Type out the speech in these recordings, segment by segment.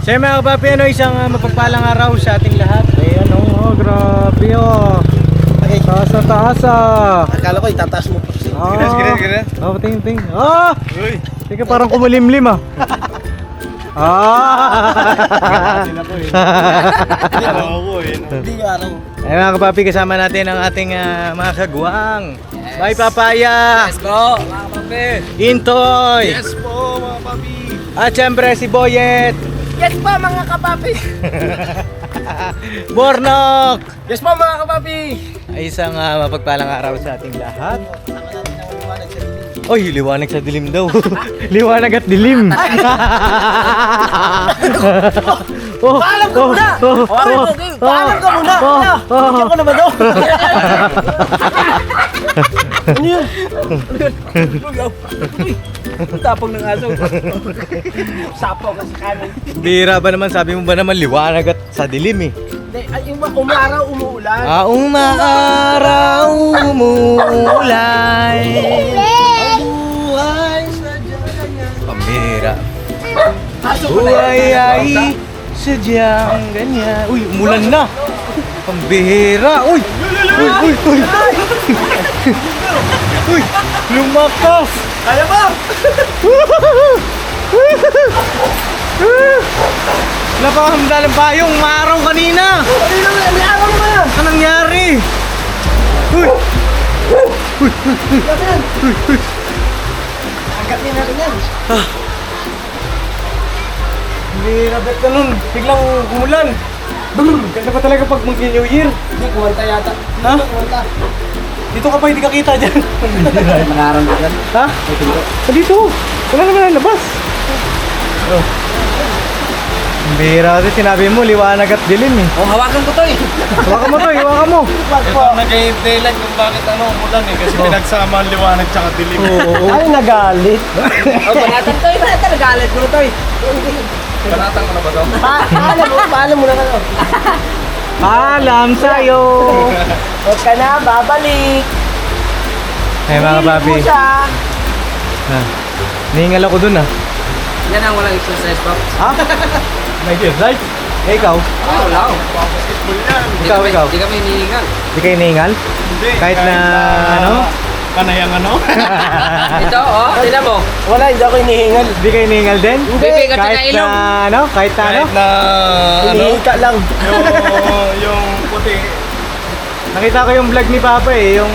So mga kapapi, isang mapagpalang araw sa ating lahat. Ayan grabe taas na taas Akala ko itataas mo pa. Gina. Tingin. Uy. Teka, parang kumulimlim Hindi nga araw. Ayan mga kapapi, kasama natin ang ating mga kagwang. Bye Papaya. Let's go, mga kapapi. Intoy. Yes po, mga kapapi. At syempre si Boyet. Yes po, mga kapapi. Bornok. Yes po, mga kapapi. Ay isang mapagpalang araw sa ating lahat. Tama natin ang liwanag sa dilim. Oy, liwanag sa dilim daw. Liwanag at dilim. Paalam ka muna! Paalam ka muna! Hindi ako na ba daw? Ano yun? Uy! Tapang ng aso. Sapaw kasi kanan. Bira ba naman, sabi mo ba naman liwanag at sa dilim eh. Hindi, yung umaraw, umuulan. Umaaraw, umuulan. Ang buhay sa ganyan. Pambira. Aso ko na Buhay ay sadyang ganyan. Uy, umulan na. Pambira. Uy! Uy! Lumakas! Kaya ba? Napakamda ng payong maaraw kanina. May araw naman yan. Ano nangyari? Uy! Angkatin natin yan. Bira, bet ka nun. Biglang umulan. Ganda pa talaga pag mag-New Year. Hindi, kumanta yata. Ha? Kumanta. Dito ka pa, hindi ka kita dyan. Pangarang ko yan. Ha? Dito. Wala naman ang labas. Oh. Bira kasi sinabi mo, liwanag at dilim eh. Oh, hawakan ko to eh. Hawakan mo to, hawakan mo. Ito nag-daylight kung bakit umulan eh. Kasi pinagsama ang liwanag tsaka dilim. Oo. Ay, nagalit. Oh, banatan to eh. Banatan, nagalit mo na to eh. Panatang ko na ba ito? Paalam mo na ka to. Paalam sa'yo. Huwag ka na, babalik. Ay mga babi. Nihingal ako dun Yan ang walang exercise, Pop. Ha? Nag-exercise? Eh, ikaw? Wala ako. Basketball yan. Ikaw. Hindi kami hinihingal. Di kayo nihingal? Hindi. Kahit na ano? Panayang ano? Ito, oh, tinan mo. Wala, hindi ako hinihingal. Di kayo nihingal din? Bibigat sa Kahit na ilong. ano? Kahit na ano? Kahit na ano? Hinihika lang. Yung puti. Nakita ko yung vlog ni Papa eh, yung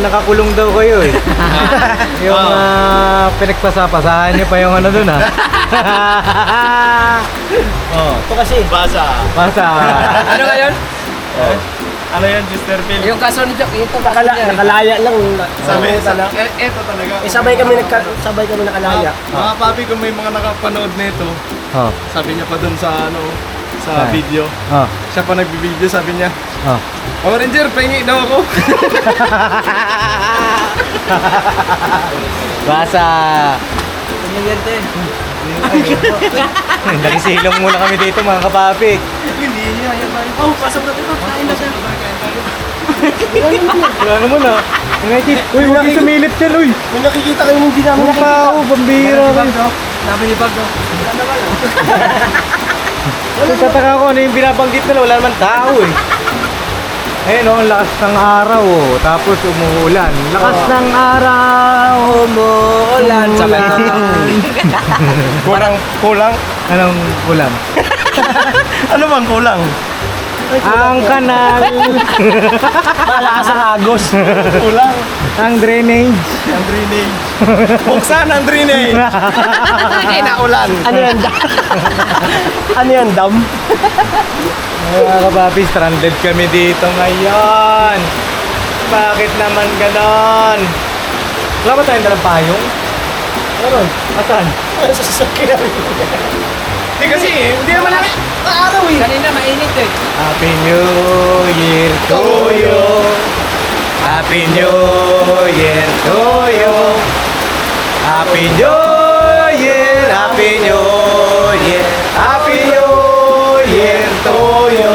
nakakulong daw kayo eh. Yung pinagpasapasahan niyo pa yung ano dun Oh, Ito kasi. Basa. basta. Ano nga yun? Ano yan, Mr. Phil? Yung kaso nito, ito nakalaya lang. Sabi, Talaga. eto talaga. Sabay kami nakalaya. Mga papi, kung may mga nakapanood nito, Oh, sabi niya pa dun sa ano, sa video. oh, Siya pa nagbibideo, sabi niya, oh. Power Ranger, pahingi daw ako. Basa. Panyagerte. Nakisilong muna kami dito mga kapapi. Hindi niya, yan tayo. Oh, pasok na dito. Kain na siya. Wala naman Nakikita. Uy, huwag yung sumilip dyan, uy. May nakikita kayo hindi namin Mga tao, pambira kayo. Sabi ni Bag, oh. Nagtataka ko ano yung binabanggit nila, wala naman tao eh. Ayun ang lakas ng araw tapos umuulan. Lakas ng araw, umuulan. Sabay ko. Kulang? Anong ulan? Ano bang kulang? Ang kanal, Malakas ang agos. Kulang. ang drainage. Ang drainage. Buksan ang drainage. Ay, naulan. Ano yan? Ano yan, dam? Mga kapapi, stranded kami dito ngayon. Bakit naman ganon? Wala ba tayong dalang payong? Meron. Asan? Ano sa sasakyan? Hindi kasi, hindi naman namin. Maaraw eh. Kanina mainit eh. Happy New Year to you. Happy New Year to you. Happy New Year, Happy New Year, Happy New Year to you.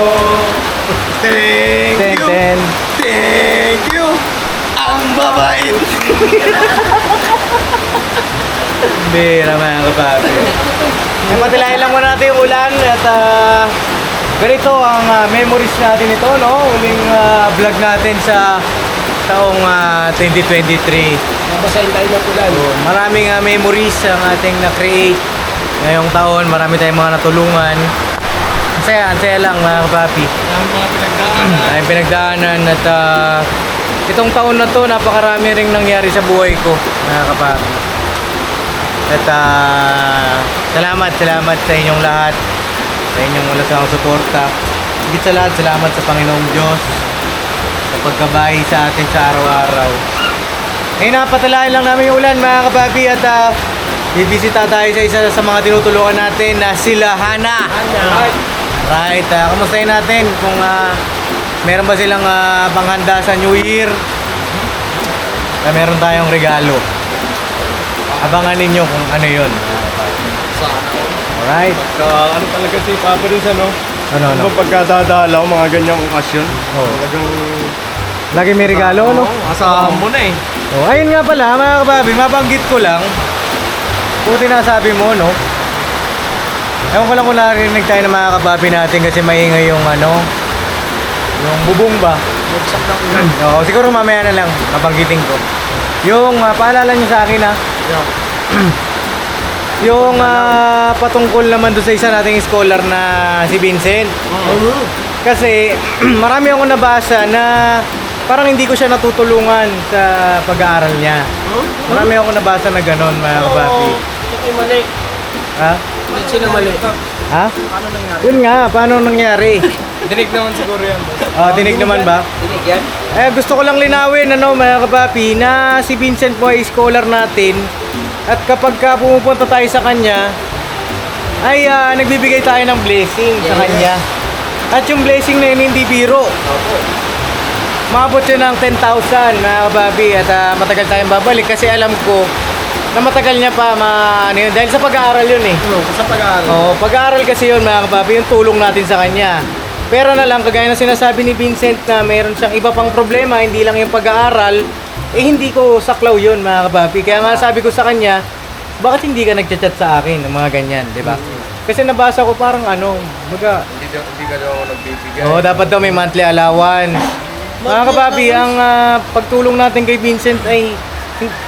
Thank Ten, you. ten. Thank you. Ang babait. Hindi naman mga kapapi. Patilayan lang muna natin yung ulan. ganito ang memories natin ito, no? Huling vlog natin sa taong 2023. Basahin tayo ng ulan. Maraming memories ang ating na-create ngayong taon. Marami tayong mga natulungan. Ang saya lang mga kapapi. Ang mga pinagdaanan. Ay pinagdaanan at itong taon na to napakarami ring nangyari sa buhay ko mga kapapi. At salamat sa inyong lahat, sa inyong walang sawang suporta. Higit sa lahat, salamat sa Panginoong Diyos sa pagkabahi sa atin sa araw-araw. Ngayon napatalain lang namin yung ulan mga kapapi at bibisita tayo sa isa sa mga tinutulungan natin na sila Hana. Right, kamustahin natin kung meron ba silang panghanda sa New Year. Meron tayong regalo. Abangan ninyo kung ano yun. Alright. Ano talaga si Papa rin ano? Ano? Ano pagkadadalaw, mga ganyang okasyon? Oh. Talagang... Lagi may regalo, no? Asahan mo na eh. Oh, ayun nga pala, mga kababi, mabanggit ko lang. Buti na sabi mo, no? Ewan ko lang kung narinig tayo ng mga kababi natin kasi maingay yung yung bubong ba? Bagsak ng ulan. Oo, siguro mamaya na lang, mabanggitin ko. Yung, paalala nyo sa akin ha. Yung patungkol naman doon sa isa nating scholar na si Vincent. Kasi marami akong nabasa na parang hindi ko siya natutulungan sa pag-aaral niya. Marami akong nabasa na gano'n mga kababi. Ito yung mali. Ha? Sino mali? Ha? Paano nangyari? Yun nga, paano nangyari? Dinig naman siguro yan. Dinig naman ba? Dinig yan? Gusto ko lang linawin mga kapapi na si Vincent po ay scholar natin at kapag pumupunta tayo sa kanya ay nagbibigay tayo ng blessing sa kanya at yung blessing na yun hindi biro. Maabot yun ng 10,000 mga kapapi at matagal tayong babalik kasi alam ko na matagal niya pa yun, dahil sa pag-aaral yun eh. Sa pag-aaral. Pag-aaral kasi yun mga kapapi, yung tulong natin sa kanya. Pero na lang, kagaya ng sinasabi ni Vincent na mayroon siyang iba pang problema, hindi lang yung pag-aaral, hindi ko saklaw yun mga kapapi. Kaya masasabi ko sa kanya, bakit hindi ka nagchat-chat sa akin ng mga ganyan, di ba? Kasi nabasa ko parang Hindi ka daw ako nagbibigay. dapat daw may monthly allowance. Mga kapapi, ang pagtulong natin kay Vincent ay,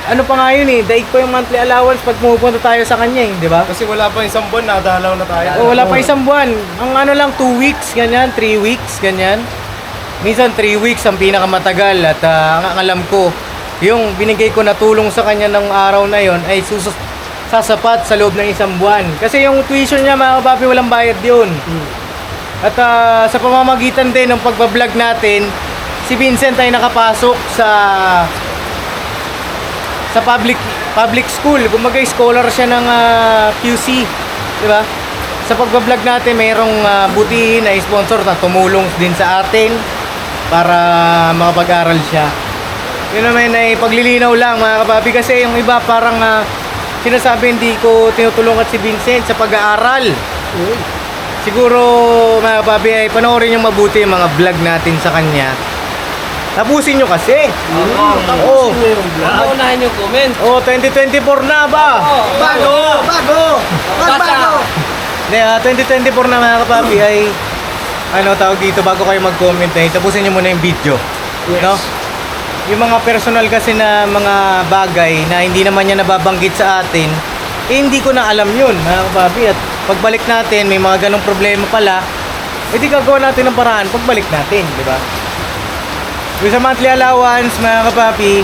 ano pa nga yun daig pa yung monthly allowance pag pumupunta tayo sa kanya di ba? Kasi wala pa isang buwan, nadalaw na tayo. Wala pa isang buwan. Ang ano lang, 2 weeks, ganyan, 3 weeks, ganyan. Minsan 3 weeks ang pinakamatagal at ang alam ko, yung binigay ko na tulong sa kanya ng araw na yon ay sasapat sa loob ng isang buwan. Kasi yung tuition niya mga kapapi, walang bayad yun. At sa pamamagitan din ng pagbablog natin, si Vincent ay nakapasok sa public school. Kumbaga scholar siya ng QC, di ba? Sa pagbablog natin, mayroong butihin na sponsor na tumulong din sa atin para makapag-aral siya. Yun naman ay paglilinaw lang mga kapapi kasi yung iba parang sinasabi hindi ko tinutulungan si Vincent sa pag-aaral. Siguro mga kapapi ay panoorin yung mabuti yung mga vlog natin sa kanya. Tapusin nyo kasi. Tapusin mo yung vlog. Paunahin yung comment. 2024 na ba? Bago! Hindi, 2024 na mga kapapi ay tawag dito bago kayo mag-comment tapusin nyo muna yung video. Yes. No? Yung mga personal kasi na mga bagay na hindi naman niya nababanggit sa atin, hindi ko na alam yun mga kapapi. At pagbalik natin, may mga ganong problema pala, di gagawa natin ng paraan pagbalik natin, di ba? Yung sa monthly allowance mga kapapi,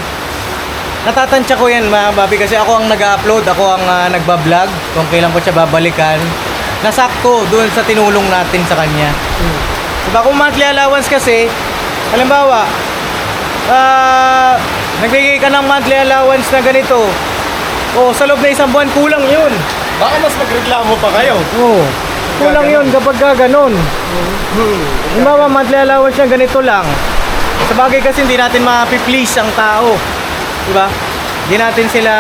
natatansya ko yan mga kapapi kasi ako ang nag-upload, ako ang nagbablog kung kailan ko siya babalikan. Nasakto doon sa tinulong natin sa kanya. Diba kung monthly allowance kasi, halimbawa, nagbigay ka ng monthly allowance na ganito, sa loob na isang buwan, kulang yun. Baka mas magreklamo pa kayo. Kulang yun kapag ganun. Halimbawa, monthly allowance niya ganito lang. Sa bagay kasi hindi natin ma-please ang tao. Diba? Hindi natin sila,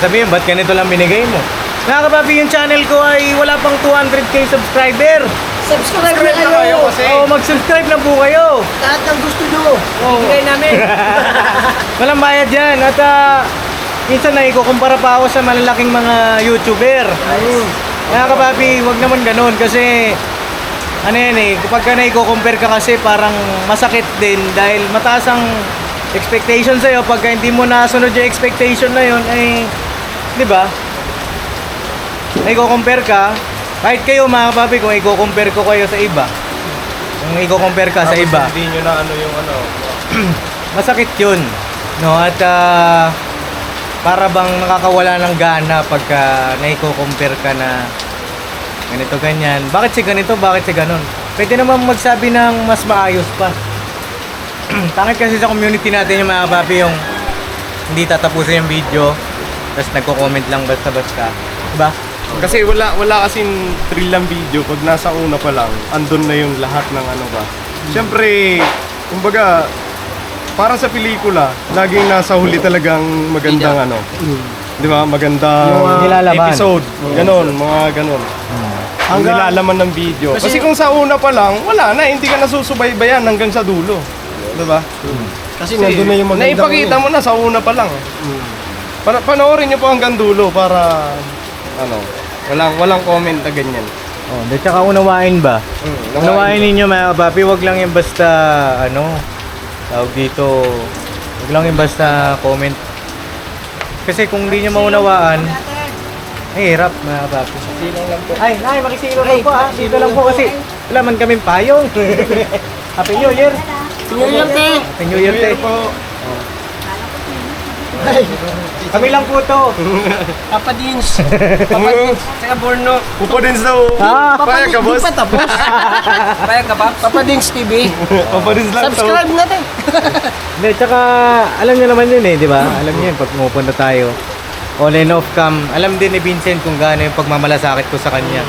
sabihin, ba't ganito lang binigay mo? Mga kapapi, yung channel ko ay wala pang 200k subscriber. Subscribe na kayo kayo! kasi. Mag-subscribe na po kayo. Lahat ng gusto nyo. Bigay namin. Walang bayad yan. At minsan na ikukumpara pa ako sa malalaking mga YouTuber. Mga kapapi, wag naman ganun kasi ano yan eh, kapag ka na-compare ka kasi parang masakit din dahil mataas ang expectation sa'yo. Pagka hindi mo nasunod yung expectation na yun, ay, di ba? Na-compare ka, kahit kayo mga kapapi, kung i-compare ko kayo sa iba, kung i-compare ka sa Tapos iba, hindi nyo na ano yung ano. masakit yun. No? At para bang nakakawala ng gana pagka na-compare ka na ganito ganyan. Bakit si ganito? Bakit si ganon? Pwede naman magsabi ng mas maayos pa. Tangit kasi sa community natin yung mga papi yung hindi tatapusin yung video tapos nagko-comment lang basta-basta. Diba? Kasi wala kasing thrill ang video pag nasa una pa lang, andun na yung lahat ng ano ba. Siyempre, kumbaga, parang sa pelikula, laging nasa huli talagang magandang ano. Di ba? Magandang Yung, nilalaman. episode. Ganon, mga ganon. Ang nilalaman ng video. Kasi kung sa una pa lang, wala na, hindi ka nasusubaybayan hanggang sa dulo. Di ba? Kasi nandun na yung magandang naipakita mo na sa una pa lang. Panoorin niyo po hanggang dulo para ano, walang comment na ganyan. Oh, at saka unawain ba? Unawain ninyo mga kapapi, wag lang yung basta ano, tawag dito, wag lang yung basta comment. Kasi kung hindi nyo maunawaan, ay hirap mga kapapi. Ay, makisilo lang po ha. Dito lang po kasi wala man kaming payong. Happy New Year! Happy New Year, te. po. Kami lang po to. Papa Dins. Saka Borno. Upo din daw. Payag ka, boss? Di pa tapos. Payag ka ba? Papa Dins TV. Papa din lang daw. Subscribe natin. Hindi, tsaka alam nyo naman yun eh, di ba? Alam nyo yun, pag pumupunta tayo, on and off cam, alam din ni Vincent kung gaano yung pagmamalasakit ko sa kanya.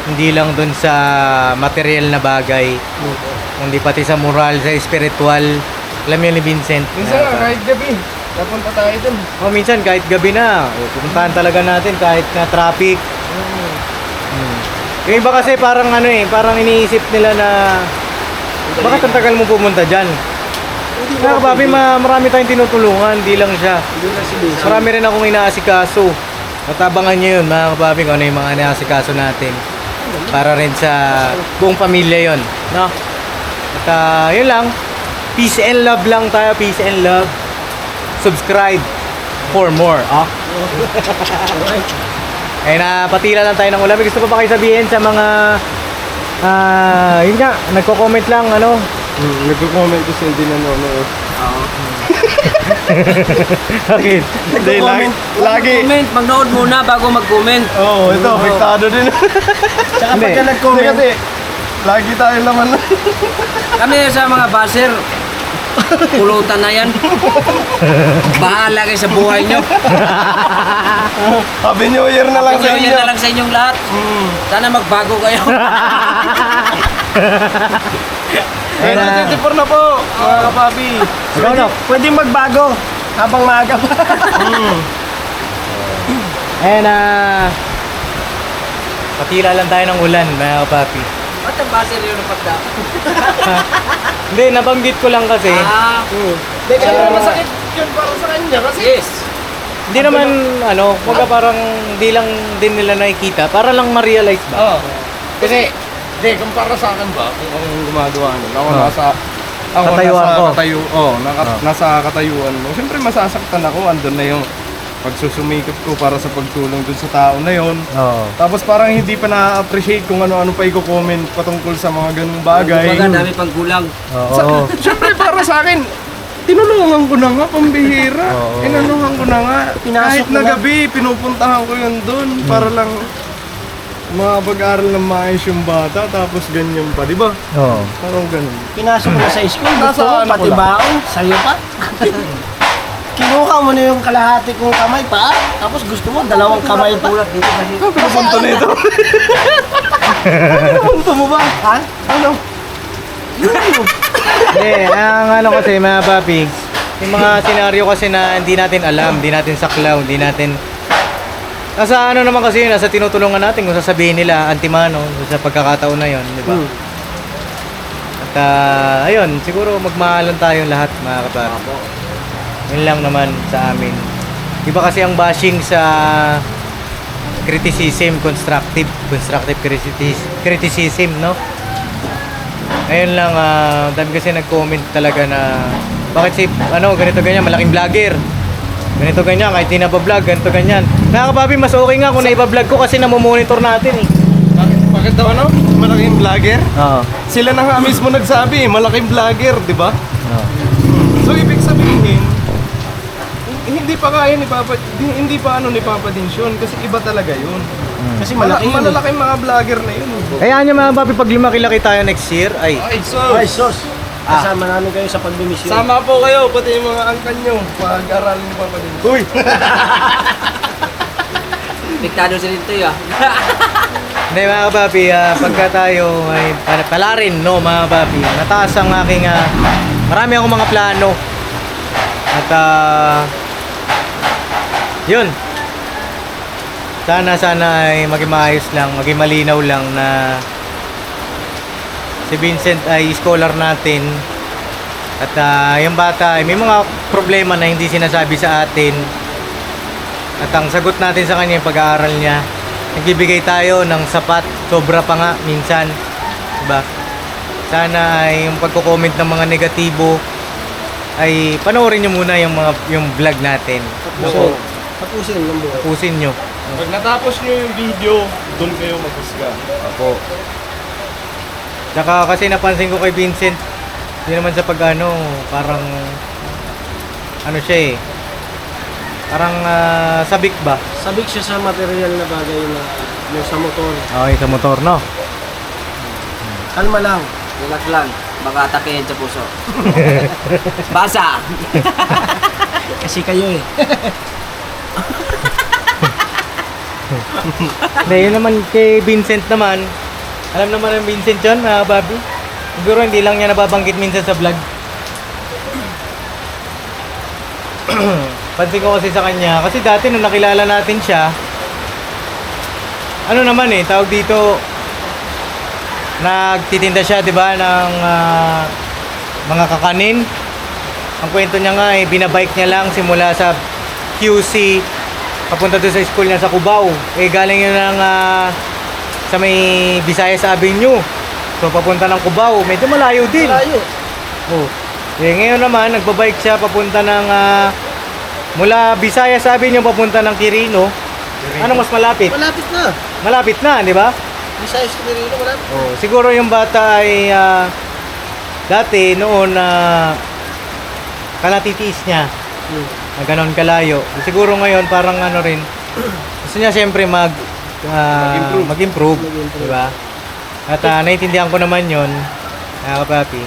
Hindi lang dun sa material na bagay, hindi pati sa moral, sa spiritual. Alam yun ni Vincent. Minsan kahit gabi, napunta tayo dun. Oh, minsan kahit gabi na, pupuntahan talaga natin kahit na traffic. Yung iba kasi parang ano eh, parang iniisip nila na bakit ang tagal mo pumunta dyan? Mga kapapi, marami tayong tinutulungan, di lang siya. Marami rin akong inaasikaso. Matabangan nyo yun mga kapapi kung ano yung mga inaasikaso natin. Para rin sa buong pamilya yon, no? At yun lang, peace and love lang tayo, peace and love. Subscribe for more, ah? Eh, napatila lang tayo ng ulam. Gusto pa ba kayo sabihin sa mga yun nga, nagko-comment lang, ano? Nagko-comment kasi hindi nanonood. Bakit? Hindi, lagi. Comment. Mag-nood muna bago mag-comment. Oo, ito, apektado din. Tsaka Hindi. pagka nag-comment, Kasi, lagi tayo naman. kami sa mga baser, pulutan na yan. Bahala kayo sa buhay nyo. Happy New Year na lang sa Pagkakas inyo. na lang sa inyong lahat. Sana magbago kayo. Ayun na. 24 na po, mga kapapi. Ikaw, no? Pwede magbago habang maaga pa. Ayun na. Patila lang tayo ng ulan, mga kapapi. Ba't ang baser yun ang pagda? Hindi, nabanggit ko lang kasi. Hindi, Kaya masakit yun para sa kanya kasi. Yes. Hindi naman, ano, kumbaga parang hindi lang din nila nakikita. Para lang ma-realize ba? Oo. Kasi, hindi, kung para sa akin ba, kung akong gumagawa nun, ako Katayuan ko. Nasa katayuan mo. Siyempre masasaktan ako, andun na yung pagsusumikot ko para sa pagtulong dun sa tao na yon. Oo. Tapos parang hindi pa na-appreciate kung ano-ano pa i-comment patungkol sa mga ganung bagay. Kumbaga, dami pang kulang. Oo. Siyempre para sa akin, tinulungan ko na nga, pambihira. Oo. Tinulungan ko na nga. Pinasok Kahit mo na na. gabi, pinupuntahan ko yun dun para lang makapag-aral ng maayos yung bata. Tapos ganyan pa, di ba? Oo. Parang ganun. Pinasok mo na sa school, Nasa gusto mo, ano ko pati lang. baon, sa'yo pa. Kinuha mo na yung kalahati kong kamay pa, tapos gusto mo, dalawang kamay tulad dito kasi. Pinupunto na ito. Pinupunto mo ba? Ha? Ano? Hindi, ang ano kasi mga papi, yung mga senaryo kasi na hindi natin alam, hindi natin saklaw, hindi natin. Nasa ano naman kasi yun, nasa tinutulungan natin kung sasabihin nila antimano sa pagkakataon na yon, di ba? At ayun, siguro magmahalan tayong lahat mga kapapi. Yun lang naman sa amin. Iba kasi ang bashing sa criticism, constructive criticism, no? Ayun lang, dami kasi nag-comment talaga na bakit si, ganito ganyan, malaking vlogger. Ganito ganyan, kahit di na pa-vlog, ganito ganyan. Nakakababi, mas okay nga kung naipa-vlog ko kasi namomonitor natin eh. Bakit daw malaking vlogger? Oo. Sila na nga mismo nagsabi, malaking vlogger, di ba? Oo. So ibig sabihin, hindi pa kaya ni Papa, hindi pa ni Papa Dinsyon kasi iba talaga yun. Kasi malaki yun. Malalaking mga vlogger na yun. Kaya nyo mga papi, pag lumaki-laki tayo next year, ay, Ay, so, Ay, sos. Kasama namin kayo sa pagbimisyon. sama po kayo, pati yung mga angkan nyo, pag-aralin ni Papa Dinsyon. Uy! Piktado si Lintoy ah. hindi mga papi, pagka tayo ay pala rin, no mga papi, nataas ang aking, marami akong mga plano. At, yun. Sana ay maging maayos lang, maging malinaw lang na si Vincent ay scholar natin. At yung bata ay may mga problema na hindi sinasabi sa atin. At ang sagot natin sa kanya yung pag-aaral niya. Nagbibigay tayo ng sapat, sobra pa nga minsan. Diba? Sana ay yung pagko-comment ng mga negatibo ay panoorin nyo muna yung vlog natin. Tapusin ng buhay. Tapusin nyo. Pag natapos nyo yung video, doon kayo maghusga. Opo. Tsaka kasi napansin ko kay Vincent, hindi naman sa parang siya eh. Parang sabik ba? Sabik siya sa material na bagay na yung sa motor. Okay, sa motor, no? Kalma lang. Relax lang. Baka atakehin sa puso. Basa! Kasi kayo eh. Hindi, yun naman kay Vincent naman. Alam naman ng Vincent yun, mga Bobby. Siguro hindi lang niya nababanggit minsan sa vlog. Pansin ko kasi sa kanya, kasi dati nung nakilala natin siya, tawag dito, nagtitinda siya, di ba, ng mga kakanin. Ang kwento niya nga ay binabike niya lang simula sa QC papunta doon sa school niya sa Cubao. Galing yun ng sa may Visayas Avenue. So papunta ng Cubao, medyo malayo din. Malayo. Oh. Ngayon naman nagbabike siya papunta ng mula Visayas Avenue papunta ng Quirino. Ano mas malapit? Malapit na. Malapit na, di ba? Visayas Quirino, malapit. Oh, siguro yung bata ay dati noon kalatitis niya. Na ganon kalayo. Siguro ngayon parang rin. Gusto niya siyempre mag-improve, di ba? At naiintindihan ko naman 'yon, kapapi.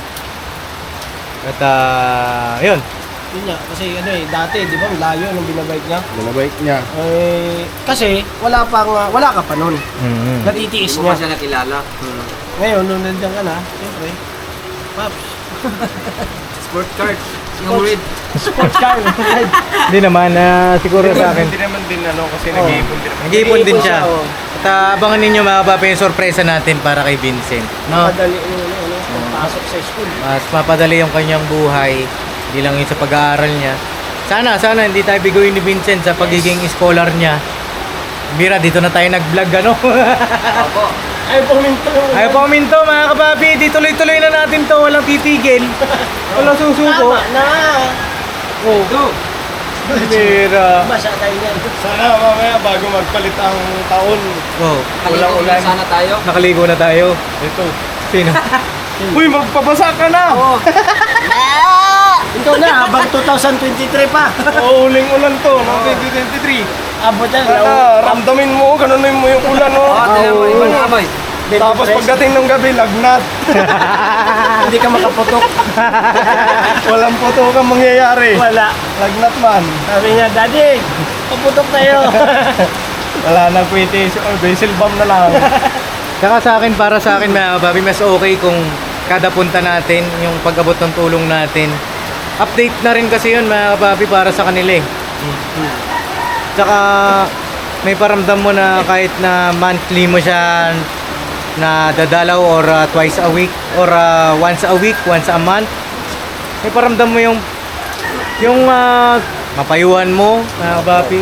At yun. Yun nga, kasi dati, di ba, layo nung binabike niya. Binabike niya. Kasi wala ka pa nun. Mm-hmm. Natitiis Hindi mo pa niya. siya nakilala. Ngayon, nung nandiyan ka na, siyempre, Paps, Sport card. Yung red. sports car. Hindi naman, siguro sa akin. Hindi naman din kasi nag-iipon din naman. Nag-iipon din siya. oh. At abangan ninyo mga papi yung sorpresa natin para kay Vincent. No? Madali yung pasok sa school. Mas mapadali yung kanyang buhay. Hindi lang yun sa pag-aaral niya. Sana hindi tayo biguin ni Vincent sa pagiging scholar niya. Mira, dito na tayo nag-vlog, Opo. Ayaw pang minto. Ayaw pa kuminto mga kapapi, di tuloy-tuloy na natin to, walang titigil. Walang susuko. Tama na. Oh. Go! Mira. Basa tayo yan. Sana mamaya bago magpalit ang taon, Oh, Walang ulan. sana tayo. nakaligo na tayo. ito. Sino? Uy, magpabasa ka na! Oo. Ito na, habang 2023 pa. Uling ulan to, no? 2023. Abot yan. Sana, ramdamin mo, ganunin mo yung ulan, no? Oo, tingnan mo. Iba na amoy. Tapos pagdating ng gabi, lagnat. Hindi ka makaputok. Walang puto kang mangyayari. Wala. Lagnat man. Sabi niya, Daddy, paputok tayo. Wala nang kwitis or basil bomb na lang. Saka para sa akin mga kapapi, mas okay kung kada punta natin, yung pag-abot ng tulong natin. Update na rin kasi yun mga kapapi para sa kanila eh. Saka may paramdam mo na kahit na monthly mo siya na dadalaw or twice a week or once a week, once a month, may paramdam mo yung mapayuhan mo mga kapapi.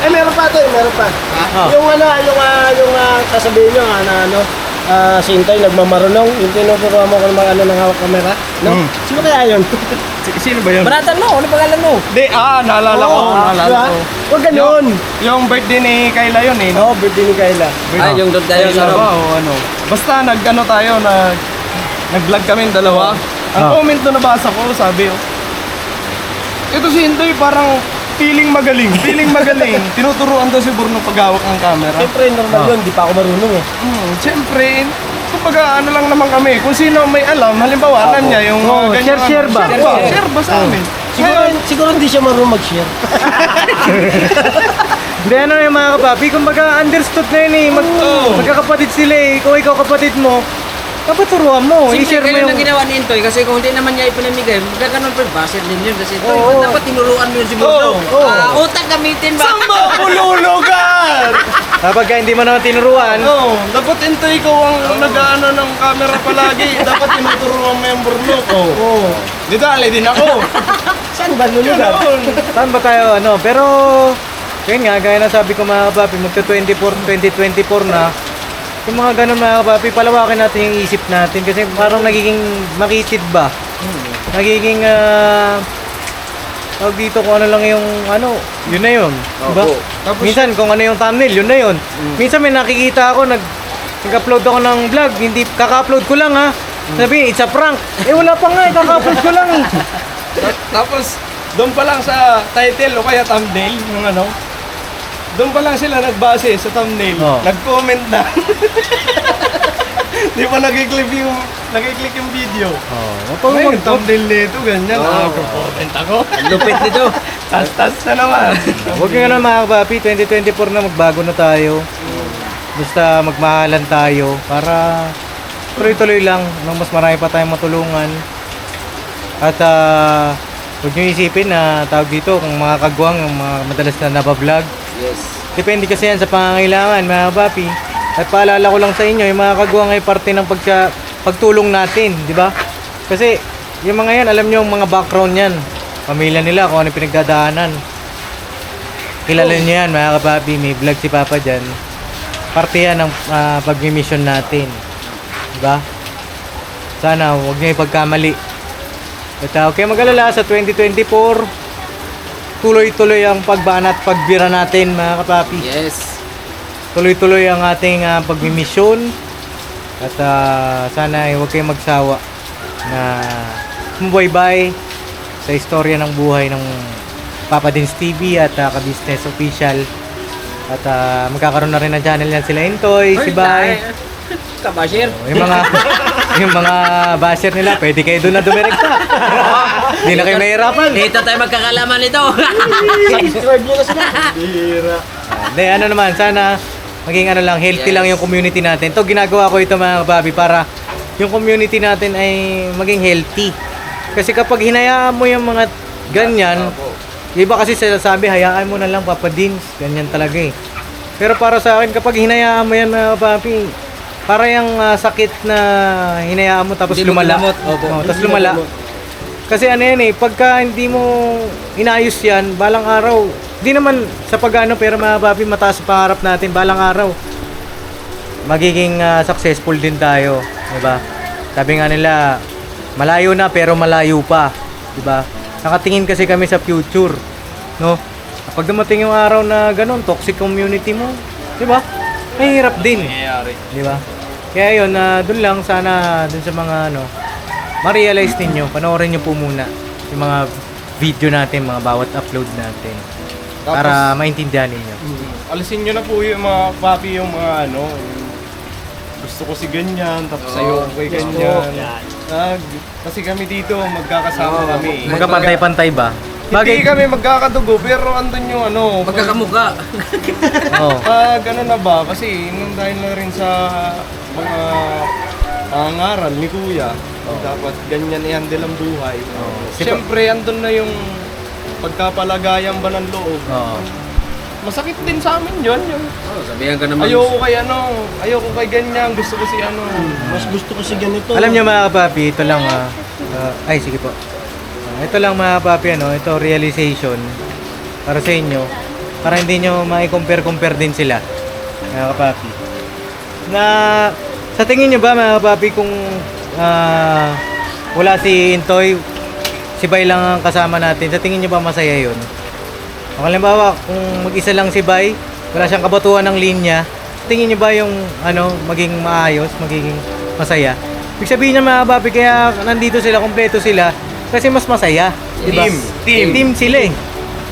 Ay, meron pa ito, meron pa. Ah. Yung kasabihin nyo, si Intoy nagmamarunong, yung tinuturuan mo kung mga ng hawak kamera. No? Sino kaya yun? Sino ba yun? Banatan mo, ano pangalan mo? Di, naalala ko, naalala diba? ko. Huwag ganun. Yung birthday ni Kayla yun eh. Oo, birthday ni Kayla. Ay, yung doon tayo sa Kayla room. ba o ano? Basta nag-vlog kami dalawa. Ang Ah. comment na nabasa ko, sabi ito si Intoy parang feeling magaling. Tinuturuan daw si Bruno paghawak ng camera. Siyempre, normal yun, di pa ako marunong eh. Siyempre, kumbaga ano lang naman kami. Kung sino may alam, halimbawa alam niya yung Oo, ganyan, share ba? Share ba sa amin? Siguro hindi siya marunong mag-share. Hindi, ano yung mga kapapi, kumbaga understood na yun eh. Magkakapatid sila eh. Ikaw kapatid mo, kapaturuan mo. I-share Simple mo kayo yung... na ginawa ni Intoy kasi kung hindi naman niya ipinamigay, magkakaroon pa baser din yun kasi ito, Oo. dapat tinuruan mo yun si Bruno. Utak gamitin ba? Samba kululugan! Kapag ka hindi mo naman tinuruan, No, dapat Intoy ikaw ang nag-ano ng camera palagi. Dapat tinuturuan mo yung Bruno. Oo. Di dali din ako. Saan ba nun yun? saan ba tayo ano? Pero, yun nga, gaya na sabi ko mga kapapi, magka-2024 na. Yung mga ganun mga kapapi, palawakin natin yung isip natin kasi parang nagiging makitid ba? Nagiging, tawag dito kung ano lang yung ano, yun na yun. Diba? Opo. Tapos- Minsan kung ano yung thumbnail, yun na yun. Minsan may nakikita ako, nag-upload ako ng vlog, hindi, kaka-upload ko lang ha. Sabi, it's a prank. Eh wala pa nga, kaka-upload ko lang eh. Tapos, doon pa lang sa title o kaya thumbnail, yung ano, doon pa lang sila nagbase sa thumbnail. Oh. Nag-comment na. Di pa nag-click yung video. Oh, Ngayon, thumbnail nito, ganyan. Comment ako. Lupit nito. Tas na naman. Huwag nga na mga kapapi, 2024 na magbago na tayo. Basta magmahalan tayo para tuloy-tuloy lang nang mas marami pa tayong matulungan. At huwag nyo isipin na tawag dito kung mga kagwang, yung mga madalas na nabablog. Yes. Depende kasi yan sa pangangailangan mga kapapi. At paalala ko lang sa inyo, yung mga kagwang ay parte ng pagtulong natin, di ba? Kasi yung mga yan, alam nyo yung mga background yan. Pamilya nila, kung ano yung pinagdadaanan. Kilala nyo yan mga kapapi, may vlog si Papa dyan. Parte yan ng pag-mission natin. Diba? Sana huwag nyo ipagkamali. At huwag kayo mag-alala sa 2024. Tuloy-tuloy ang pagbanat, pagbira natin mga kapapi. Yes. Tuloy-tuloy ang ating pag-mission. At sana ay huwag kayong magsawa na sumubaybay sa istorya ng buhay ng Papa Dins TV at Ka-Business Official. At magkakaroon na rin ng channel yan sila Intoy, si Bay. Kabashir. Yung mga basher nila, pwede kayo doon na dumirekta. Hindi na kayo mahirapan. Dito tayo magkakalaman nito. Subscribe nyo na sila. Hindi, ano naman, sana maging ano lang, healthy Yes. lang yung community natin. To ginagawa ko ito mga kababi para yung community natin ay maging healthy. Kasi kapag hinayaan mo yung mga ganyan, iba kasi sinasabi, hayaan mo na lang Papa Dins, ganyan talaga eh. Pero para sa akin, kapag hinayaan mo yan mga kapapi, para yung sakit na hinayaan mo tapos Hindi mo lumala. ginamot. Opo. Tapos lumala. Kasi ano yan eh, pagka hindi mo inayos yan, balang araw, di naman sa pagano pero mga papi, mataas pa pangarap natin, balang araw, magiging successful din tayo, diba? Sabi nga nila, malayo na pero malayo pa, diba? Nakatingin kasi kami sa future, no? Kapag dumating yung araw na ganun, toxic community mo, diba? Mahirap din, diba? Kaya yun, dun lang sana, dun sa mga ano, ma-realize ninyo, panoorin nyo po muna yung mga video natin, mga bawat upload natin. Para maintindihan ninyo. Alisin nyo na po yung mga papi, yung mga ano, yung gusto ko si ganyan, tapos sa'yo ko ganyan. Kasi kami dito, magkakasama kami. Magkapantay-pantay ba? Hindi kami magkakadugo, pero andun yung ano. Magkakamuka. Oo. Ganun na ba? Kasi nung dahil na rin sa mga pangaral ni Kuya, dapat ganyan i-handle ang buhay. Siyempre, andun na yung pagkapalagayan ba ng loob. Oo. Masakit din sa amin yun. Sabihan ka naman. Ayoko kay ganyan, gusto ko si ano. Mas gusto ko si ganito. Alam nyo mga kapapi, ito lang ay sige po. Ito lang mga kapapi, ano, ito realization para sa inyo. para hindi nyo mai-compare din sila, mga kapapi. Na sa tingin nyo ba, mga kapapi, kung wala si Intoy, si Bay lang ang kasama natin, sa tingin nyo ba masaya yun? Kung halimbawa, kung mag-isa lang si Bay, wala siyang kabatuan ng linya, tingin nyo ba yung maging maayos, magiging masaya? Ibig sabihin niya, mga kapapi, kaya nandito sila, kompleto sila, kasi mas masaya. Diba? Team sila eh.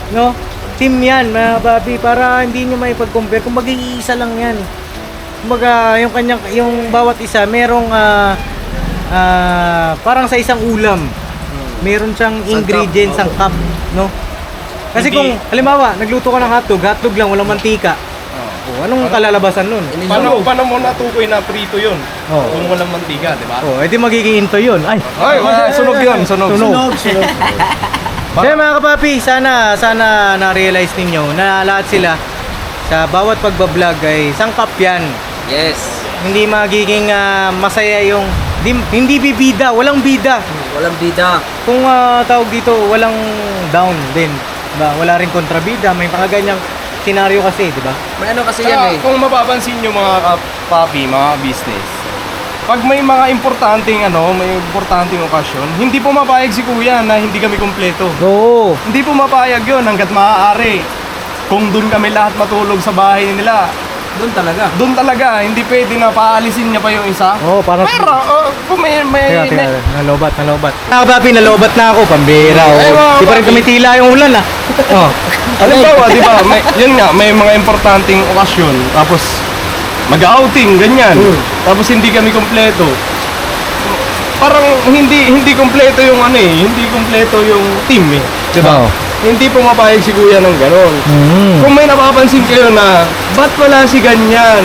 No? Team yan, mga kapapi, para hindi nyo may pag-compare. Kung mag-iisa lang yan. Kumbaga, yung bawat isa, merong parang sa isang ulam, meron siyang ingredients, ang cup, no? Kasi kung, halimbawa, nagluto ka ng hotdog lang, walang mantika. Anong kalalabasan nun? Paano mo natukoy na prito yun? Oh. Kung walang mantika, di ba? Edi magiging Intoy yun. Ay, Sunog yun, sunog. Kaya mga kapapi, sana na-realize ninyo na lahat sila sa bawat pagbablog ay sangkap yan. Yes. Hindi magiging masaya yung hindi bibida, walang bida. Walang bida. Kung tawag dito, walang down din. Diba? Wala rin kontrabida, may mga ganyang senaryo kasi, di ba? May ano kasi Saka, yan eh. kung mapapansin nyo mga papi, mga business, pag may mga importanteng okasyon, hindi pumapayag si kuya na hindi kami kumpleto. Oo. Hindi pumapayag yun hanggat maaari. Kung doon kami lahat matulog sa bahay nila, Doon talaga. doon talaga, hindi pwede na paalisin niya pa yung isa. Oo, parang Pero, kung may nalobat. Mga kapapi, nalobat na ako, pambira. Ay, mga Di pa rin kapapi. tumitila yung ulan Oh. halimbawa, di ba, yun nga, may mga importanteng okasyon, tapos mag-outing, ganyan. Tapos hindi kami kompleto. Parang hindi kompleto yung hindi kompleto yung team eh. Di ba? Oo. Hindi pumapayag si kuya ng gano'n. Kung may napapansin kayo na, ba't wala si ganyan?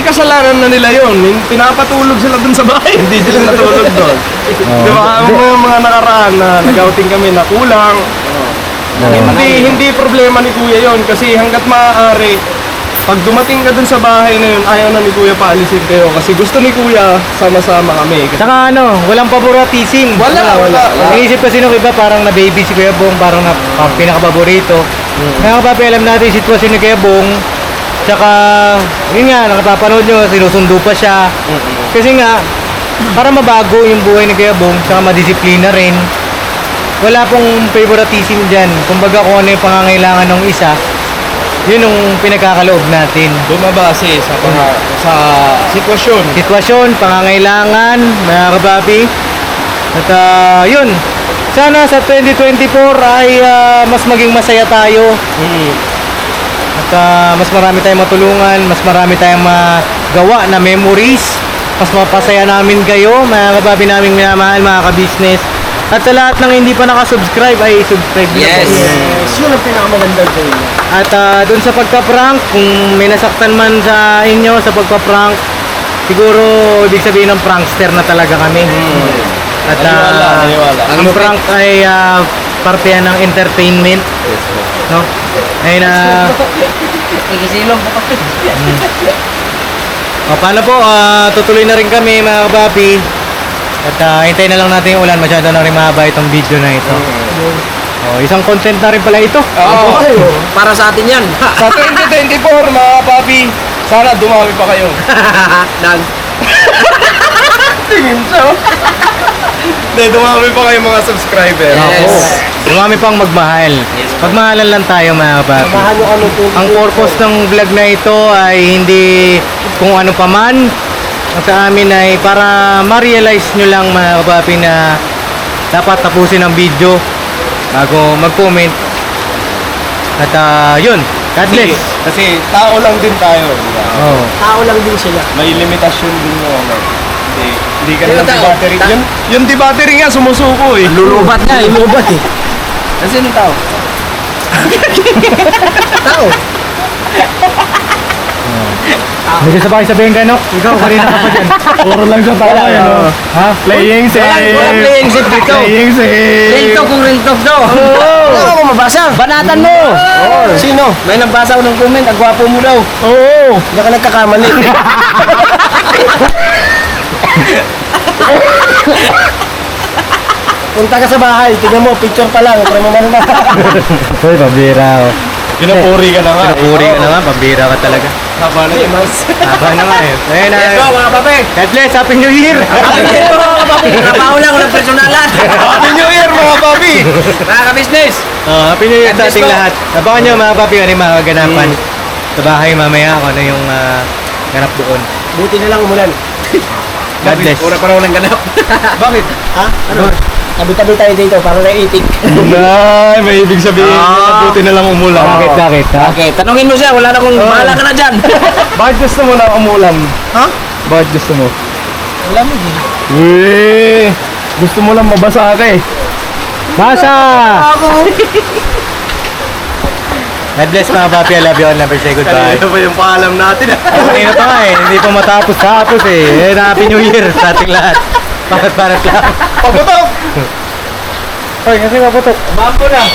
Kasalanan na nila yon. Pinapatulog sila dun sa bahay, hindi sila natulog doon. Di ba? Ang mga nakaraan na nag-outing kami na kulang, hindi problema ni kuya yon kasi hanggat maaari, pag dumating ka dun sa bahay na yun, ayaw na ni kuya paalisin kayo kasi gusto ni kuya sama-sama kami. Saka walang paboratisim. Wala. Naisip kasi nung iba parang na baby si Kuya Bong, parang pinaka-paborito. Kaya kapapi, alam natin yung sitwasyon ni Kuya Bong. Tsaka, yun nga, nakapapanood nyo, sinusundo pa siya. Kasi nga, para mabago yung buhay ni Kuya Bong, tsaka madisiplina rin. Wala pong favoritism dyan. Kumbaga kung ano yung pangangailangan ng isa, yun yung pinagkakaloob natin. Bumabase sa sitwasyon. Sitwasyon, pangangailangan, mga kapapi. At yun, sana sa 2024 ay mas maging masaya tayo. At mas marami tayong matulungan, mas marami tayong magawa na memories. Mas mapasaya namin kayo, mga kapapi naming minamahal, mga ka-business. At sa lahat ng hindi pa nakasubscribe ay subscribe na Yes. po. Yun ang pinakamagandang sa inyo. At doon sa pagka-prank, kung may nasaktan man sa inyo sa pagpa-prank, siguro ibig sabihin ng prankster na talaga kami. At Naniwala. ang prank ay parte yan ng entertainment. No? Ay na Ikisilong pa pa. paano po, tutuloy na rin kami mga kapapi. At hintayin na lang natin yung ulan, masyado na rin mahaba itong video na ito. Isang content na rin pala ito. Oo. Para sa atin yan. Sa 2024, mga papi, sana dumami pa kayo. Nag. Tingin siya. Hindi, dumami pa kayo mga subscriber. Yes. Dumami pang magmahal. Magmahalan lang tayo mga kapapi. Mahal yung ano po. Ang purpose ng vlog na ito ay hindi kung ano pa man. Ang sa amin ay para ma-realize nyo lang mga kapapi na dapat tapusin ang video bago mag-comment. At yun, God bless. Kasi tao lang din tayo. Diba? Oh. Tao lang din sila. May limitasyon din yung hindi ka Sino lang tao? battery. Yung di battery nga sumusuko eh. Lulubat nga. Lulubat eh. Kasi yung tao? Tao. Hindi ka sabay sabihin ka, no? Ikaw, kanina ka pa dyan. Puro lang siya tayo. Ha? Playing safe. Walang playing safe dito. Playing safe. Real talk kung real talk daw. Wala ako mabasa. Banatan mo. Sino? May nagbasa ko ng comment. Ang gwapo mo daw. Oo. Hindi ka nagkakamali. Punta ka sa bahay. Tingnan mo, picture pa lang. Pero mo na. Uy, pabira. Pinapuri ka na nga. Pinupuri ka na nga, pambira ka talaga. Haba na yun. Haba na nga eh. Ayun na. Let's go mga papi! God bless, Happy New Year! Happy New Year po mga papi! Trabaho lang, walang personalan! Happy New Year mga papi! Mga ka-business! Happy New Year God sa bless ating po. lahat. Abangan nyo mga papi, ano yung mga kaganapan sa bahay mamaya, kung ano yung ganap doon. Buti na lang umulan. God bless. Ura pa raw ng ganap. Bakit? Ha? Ano? Tabi-tabi tayo dito para naiitik. Nay, may ibig sabihin na buti na lang umulan. Bakit, bakit, ha? Okay, tanungin mo siya, wala na kung bahala ka na dyan. Bakit gusto mo na umulan? Ha? Bakit gusto mo? Wala mo din. Uy, gusto mo lang mabasa ka eh. Basa! God bless mga papi, I love you all, never say goodbye. Kanina pa yung paalam natin. Okay na pa nga eh, hindi pa matapos-tapos eh. Happy New Year sa ating lahat. Parat-parat lang. Paputok! Hoy, kasi maputok. Bambo na!